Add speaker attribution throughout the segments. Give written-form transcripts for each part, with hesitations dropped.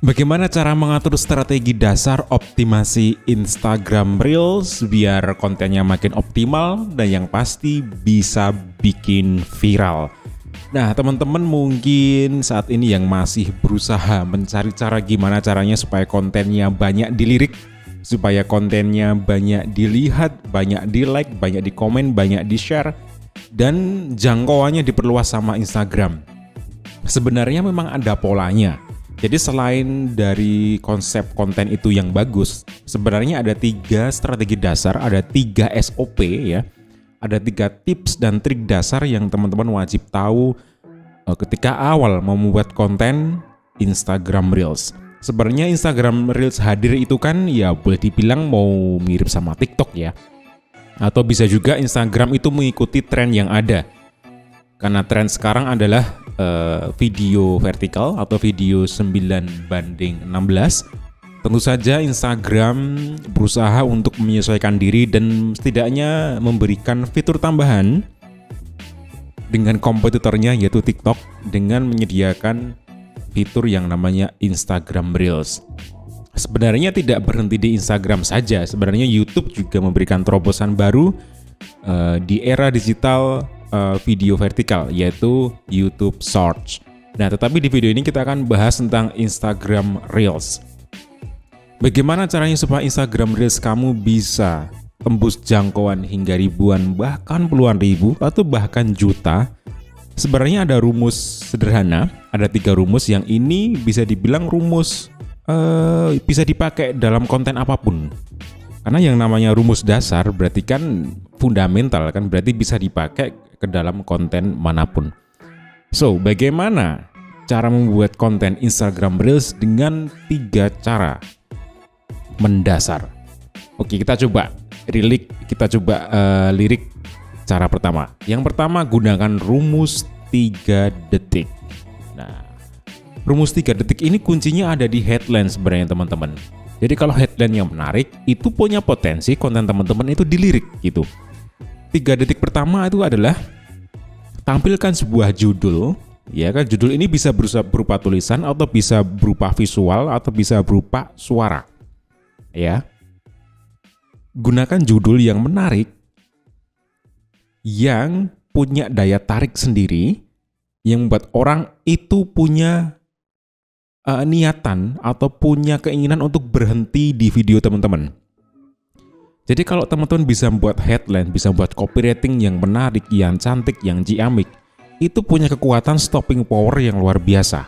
Speaker 1: Bagaimana cara mengatur strategi dasar optimasi Instagram Reels biar kontennya makin optimal dan yang pasti bisa bikin viral? Nah, teman-teman mungkin saat ini yang masih berusaha mencari cara gimana caranya supaya kontennya banyak dilirik, supaya kontennya banyak dilihat, banyak di-like, banyak di-komen, banyak di-share, dan jangkauannya diperluas sama Instagram. Sebenarnya memang ada polanya. Jadi selain dari konsep konten itu yang bagus, sebenarnya ada 3 strategi dasar, ada 3 SOP ya. Ada 3 tips dan trik dasar yang teman-teman wajib tahu ketika awal membuat konten Instagram Reels. Sebenarnya Instagram Reels hadir itu kan ya boleh dibilang mau mirip sama TikTok ya. Atau bisa juga Instagram itu mengikuti tren yang ada. Karena tren sekarang adalah video vertikal atau video 9:16. Tentu saja Instagram berusaha untuk menyesuaikan diri dan setidaknya memberikan fitur tambahan dengan kompetitornya yaitu TikTok dengan menyediakan fitur yang namanya Instagram Reels. Sebenarnya tidak berhenti di Instagram saja, sebenarnya YouTube juga memberikan terobosan baru di era digital video vertikal yaitu YouTube Shorts. Nah, tetapi di video ini kita akan bahas tentang Instagram Reels. Bagaimana caranya supaya Instagram Reels kamu bisa tembus jangkauan hingga ribuan, bahkan puluhan ribu atau bahkan juta? Sebenarnya ada rumus sederhana, ada 3 rumus yang ini bisa dibilang rumus bisa dipakai dalam konten apapun. Karena yang namanya rumus dasar berarti kan fundamental kan, berarti bisa dipakai ke dalam konten manapun. So, bagaimana cara membuat konten Instagram Reels dengan 3 cara mendasar? Oke, kita coba lirik cara pertama. Yang pertama, gunakan rumus 3 detik. Nah, rumus 3 detik ini kuncinya ada di headline sebenarnya teman-teman. Jadi kalau headline yang menarik, itu punya potensi konten teman-teman itu dilirik gitu. 3 detik pertama itu adalah tampilkan sebuah judul, ya kan, judul ini bisa berupa tulisan atau bisa berupa visual atau bisa berupa suara. Ya. Gunakan judul yang menarik, yang punya daya tarik sendiri, yang membuat orang itu punya niatan atau punya keinginan untuk berhenti di video teman-teman. Jadi kalau teman-teman bisa membuat headline, bisa membuat copywriting yang menarik, yang cantik, yang ciamik, itu punya kekuatan stopping power yang luar biasa.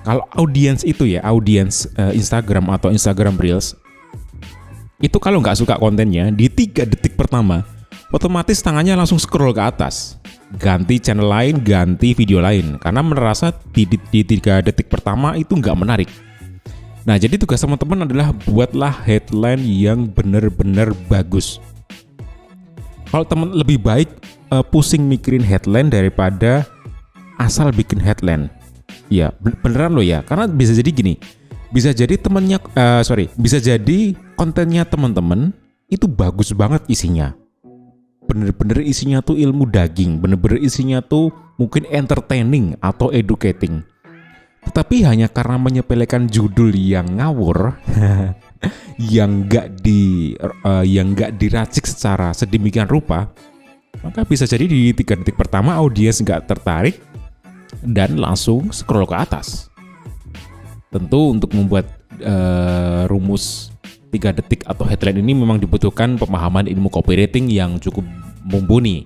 Speaker 1: Kalau audiens itu ya, audiens Instagram atau Instagram Reels, itu kalau nggak suka kontennya, di 3 detik pertama, otomatis tangannya langsung scroll ke atas. Ganti channel lain, ganti video lain. Karena merasa di 3 detik pertama itu nggak menarik. Nah, jadi tugas teman-teman adalah buatlah headline yang benar-benar bagus. Kalau teman lebih baik pusing mikirin headline daripada asal bikin headline. Ya, beneran loh ya. Karena bisa jadi gini. Bisa jadi bisa jadi kontennya teman-teman itu bagus banget isinya. Bener-bener isinya tuh ilmu daging, bener-bener isinya tuh mungkin entertaining atau educating. Tetapi hanya karena menyepelekan judul yang ngawur, yang nggak diracik secara sedemikian rupa, maka bisa jadi di 3 detik pertama audiens nggak tertarik dan langsung scroll ke atas. Tentu untuk membuat rumus 3 detik atau headline ini memang dibutuhkan pemahaman ilmu copywriting yang cukup mumpuni.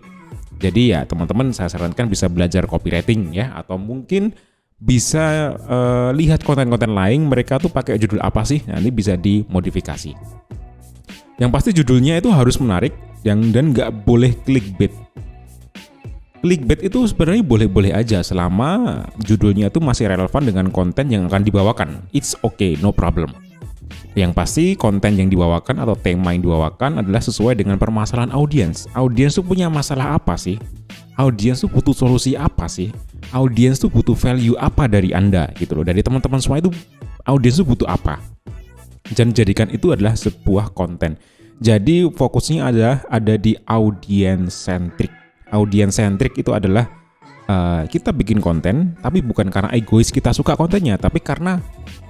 Speaker 1: Jadi ya teman-teman saya sarankan bisa belajar copywriting ya, atau mungkin bisa lihat konten-konten lain mereka tuh pakai judul apa sih, nanti bisa dimodifikasi. Yang pasti judulnya itu harus menarik dan nggak boleh clickbait. Clickbait itu sebenarnya boleh-boleh aja selama judulnya itu masih relevan dengan konten yang akan dibawakan. It's okay, no problem. Yang pasti konten yang dibawakan atau tema yang dibawakan adalah sesuai dengan permasalahan audiens. Audiens tuh punya masalah apa sih? Audiens tuh butuh solusi apa sih? Audiens tuh butuh value apa dari Anda gitu loh. Dari teman-teman semua itu audiens tuh butuh apa? Dan jadikan itu adalah sebuah konten. Jadi fokusnya ada di audience centric. Audience centric itu adalah kita bikin konten tapi bukan karena egois kita suka kontennya, tapi karena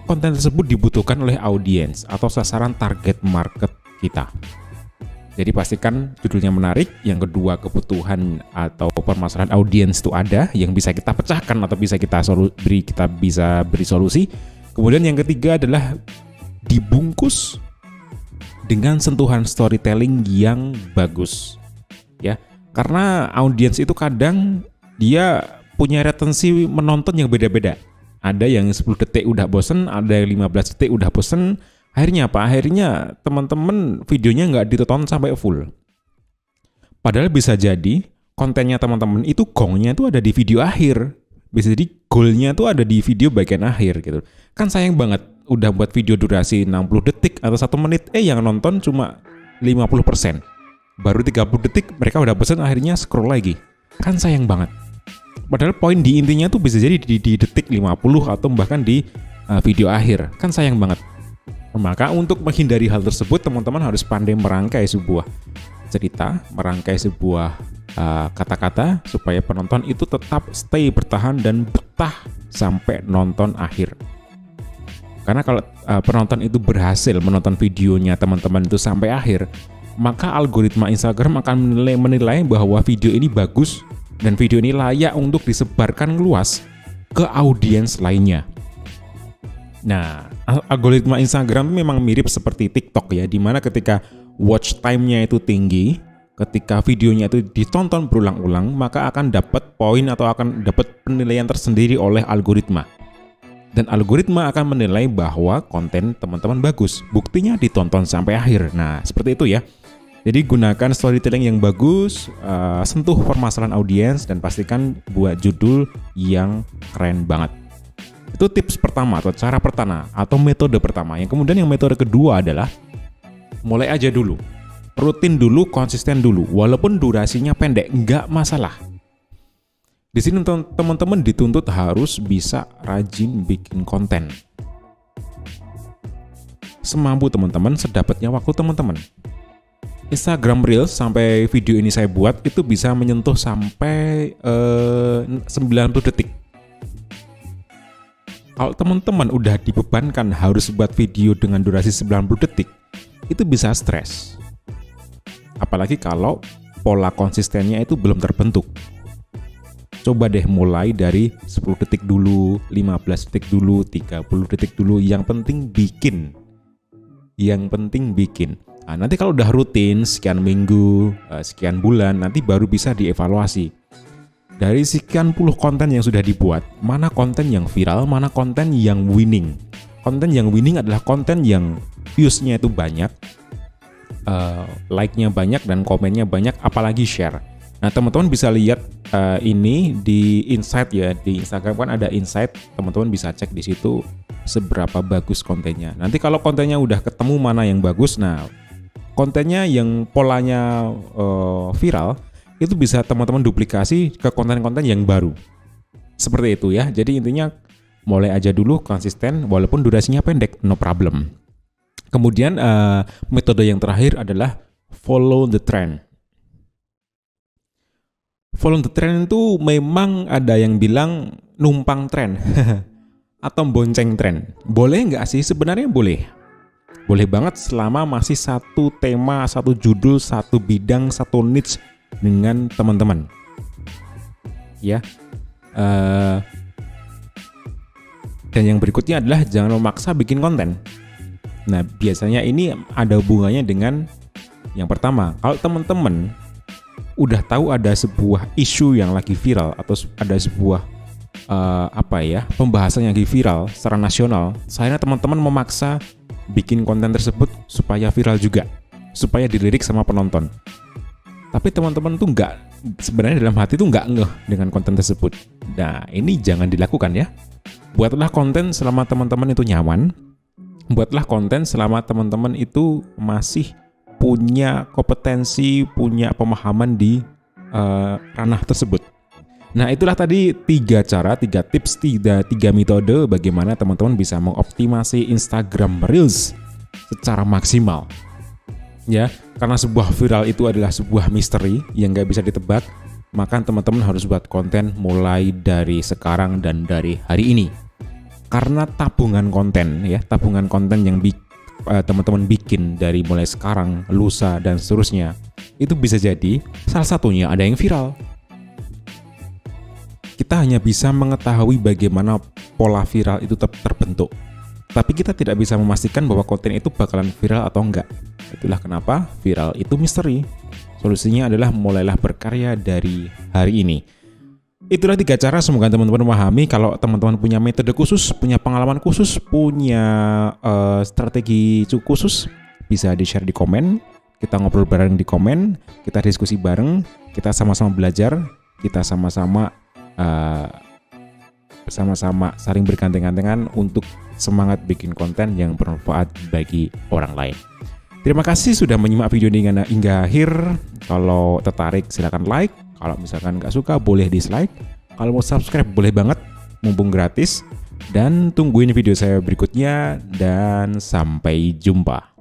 Speaker 1: konten tersebut dibutuhkan oleh audiens atau sasaran target market kita. Jadi pastikan judulnya menarik. Yang kedua, kebutuhan atau permasalahan audiens itu ada yang bisa kita pecahkan atau bisa kita bisa beri solusi. Kemudian yang ketiga adalah dibungkus dengan sentuhan storytelling yang bagus. Ya, karena audiens itu kadang dia punya retensi menonton yang beda-beda. Ada yang 10 detik udah bosen, ada yang 15 detik udah bosen. Akhirnya apa? Akhirnya teman-teman videonya nggak ditonton sampai full. Padahal bisa jadi kontennya teman-teman itu gongnya itu ada di video akhir. Bisa jadi goalnya itu ada di video bagian akhir gitu. Kan sayang banget udah buat video durasi 60 detik atau 1 menit, yang nonton cuma 50%. Baru 30 detik mereka udah bosan, akhirnya scroll lagi. Kan sayang banget. Padahal poin di intinya tuh bisa jadi di detik 50 atau bahkan di video akhir. Kan sayang banget. Maka untuk menghindari hal tersebut, teman-teman harus pandai merangkai sebuah cerita, merangkai sebuah kata-kata supaya penonton itu tetap stay bertahan dan betah sampai nonton akhir. Karena kalau penonton itu berhasil menonton videonya teman-teman itu sampai akhir, maka algoritma Instagram akan menilai bahwa video ini bagus dan video ini layak untuk disebarkan luas ke audiens lainnya. Nah, algoritma Instagram memang mirip seperti TikTok ya, dimana ketika watch time-nya itu tinggi, ketika videonya itu ditonton berulang-ulang, maka akan dapat poin atau akan dapat penilaian tersendiri oleh algoritma. Dan algoritma akan menilai bahwa konten teman-teman bagus, buktinya ditonton sampai akhir. Nah, seperti itu ya. Jadi gunakan storytelling yang bagus, sentuh permasalahan audiens, dan pastikan buat judul yang keren banget. Itu tips pertama atau cara pertama atau metode pertama. Yang kemudian yang metode kedua adalah mulai aja dulu. Rutin dulu, konsisten dulu. Walaupun durasinya pendek, nggak masalah. Di sini teman-teman dituntut harus bisa rajin bikin konten. Semampu teman-teman, sedapatnya waktu teman-teman. Instagram Reels sampai video ini saya buat itu bisa menyentuh sampai 90 detik. Kalau teman-teman udah dibebankan harus buat video dengan durasi 90 detik, itu bisa stres. Apalagi kalau pola konsistennya itu belum terbentuk. Coba deh mulai dari 10 detik dulu, 15 detik dulu, 30 detik dulu, yang penting bikin. Nah, nanti kalau udah rutin, sekian minggu, sekian bulan, nanti baru bisa dievaluasi. Dari sekian puluh konten yang sudah dibuat, mana konten yang viral, mana konten yang winning. Konten yang winning adalah konten yang views-nya itu banyak, like-nya banyak, dan komennya banyak, apalagi share. Nah, teman-teman bisa lihat ini di Insight ya, di Instagram kan ada Insight, teman-teman bisa cek di situ seberapa bagus kontennya. Nanti kalau kontennya udah ketemu mana yang bagus, nah kontennya yang polanya viral, itu bisa teman-teman duplikasi ke konten-konten yang baru. Seperti itu ya. Jadi intinya mulai aja dulu, konsisten, walaupun durasinya pendek, no problem. Kemudian metode yang terakhir adalah follow the trend. Follow the trend itu memang ada yang bilang numpang tren atau bonceng tren. Boleh nggak sih? Sebenarnya boleh. Boleh banget selama masih satu tema, satu judul, satu bidang, satu niche dengan teman-teman. Ya. Dan yang berikutnya adalah jangan memaksa bikin konten. Nah, biasanya ini ada hubungannya dengan yang pertama. Kalau teman-teman udah tahu ada sebuah isu yang lagi viral atau ada sebuah pembahasan yang lagi viral secara nasional, sayangnya teman-teman memaksa bikin konten tersebut supaya viral juga, supaya dilirik sama penonton. Tapi teman-teman tuh sebenarnya dalam hati tuh nggak ngeh dengan konten tersebut. Nah, ini jangan dilakukan ya. Buatlah konten selama teman-teman itu nyaman. Buatlah konten selama teman-teman itu masih punya kompetensi, punya pemahaman di ranah tersebut. Nah, itulah tadi 3 cara, 3 tips, 3 metode bagaimana teman-teman bisa mengoptimasi Instagram Reels secara maksimal. Ya, karena sebuah viral itu adalah sebuah misteri yang nggak bisa ditebak, maka teman-teman harus buat konten mulai dari sekarang dan dari hari ini. Karena tabungan konten ya, tabungan konten yang teman-teman bikin dari mulai sekarang, lusa dan seterusnya, itu bisa jadi salah satunya ada yang viral. Kita hanya bisa mengetahui bagaimana pola viral itu terbentuk, tapi kita tidak bisa memastikan bahwa konten itu bakalan viral atau enggak. Itulah kenapa viral itu misteri. Solusinya adalah mulailah berkarya dari hari ini. Itulah 3 cara, semoga teman-teman memahami. Kalau teman-teman punya metode khusus, punya pengalaman khusus, punya strategi khusus, bisa di-share di komen. Kita ngobrol bareng di komen, kita diskusi bareng, kita sama-sama belajar, kita sama-sama saling bergandengan untuk semangat bikin konten yang bermanfaat bagi orang lain. Terima kasih sudah menyimak video ini hingga akhir. Kalau tertarik silakan like. Kalau misalkan nggak suka boleh dislike. Kalau mau subscribe boleh banget, mumpung gratis. Dan tungguin video saya berikutnya dan sampai jumpa.